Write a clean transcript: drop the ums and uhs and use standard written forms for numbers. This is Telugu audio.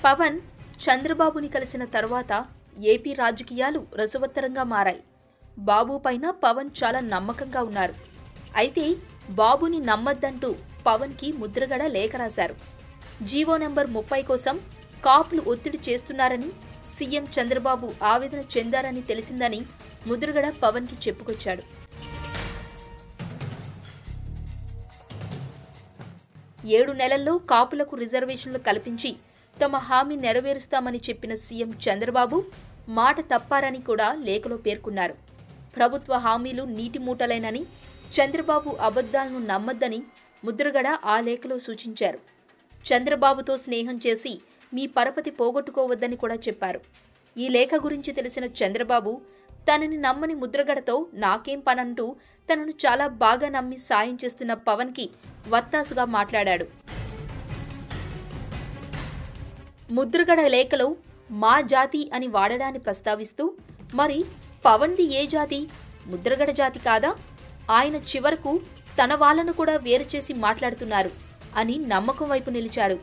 పవన్ చంద్రబాబుని కలిసిన తర్వాత ఏపీ రాజకీయాలు రసవత్తరంగా మారాయి. బాబు పైన పవన్ చాలా నమ్మకంగా ఉన్నారు. అయితే బాబుని నమ్మద్దంటూ పవన్కి ముద్రగడ లేఖ రాశారు. జీవో నెంబర్ 30 కోసం కాపులు ఒత్తిడి చేస్తున్నారని, సీఎం చంద్రబాబు ఆవేదన చెందారని తెలిసిందని ముద్రగడ పవన్కి చెప్పుకొచ్చాడు. 7 నెలల్లో కాపులకు రిజర్వేషన్లు కల్పించి తమ హామీ నెరవేరుస్తామని చెప్పిన సీఎం చంద్రబాబు మాట తప్పారని కూడా లేఖలో పేర్కొన్నారు. ప్రభుత్వ హామీలు నీటి మూటలేనని, చంద్రబాబు అబద్ధాలను నమ్మద్దని ముద్రగడ ఆ లేఖలో సూచించారు. చంద్రబాబుతో స్నేహం చేసి మీ పరపతి పోగొట్టుకోవద్దని కూడా చెప్పారు. ఈ లేఖ గురించి తెలిసిన చంద్రబాబు తనని నమ్మని ముద్రగడతో నాకేం పనంటూ తనను చాలా బాగా నమ్మి సాయం చేస్తున్న పవన్కి వత్తాసుగా మాట్లాడాడు. ముద్రగడ లేఖలో మా జాతి అని వాడడాన్ని ప్రస్తావిస్తూ, మరి పవన్ది ఏ జాతి? ముద్రగడ జాతి కాదా? ఆయన చివరకు తన వాళ్లను కూడా వేరు చేసి మాట్లాడుతున్నారు అని నమ్మకం వైపు నిలిచాడు.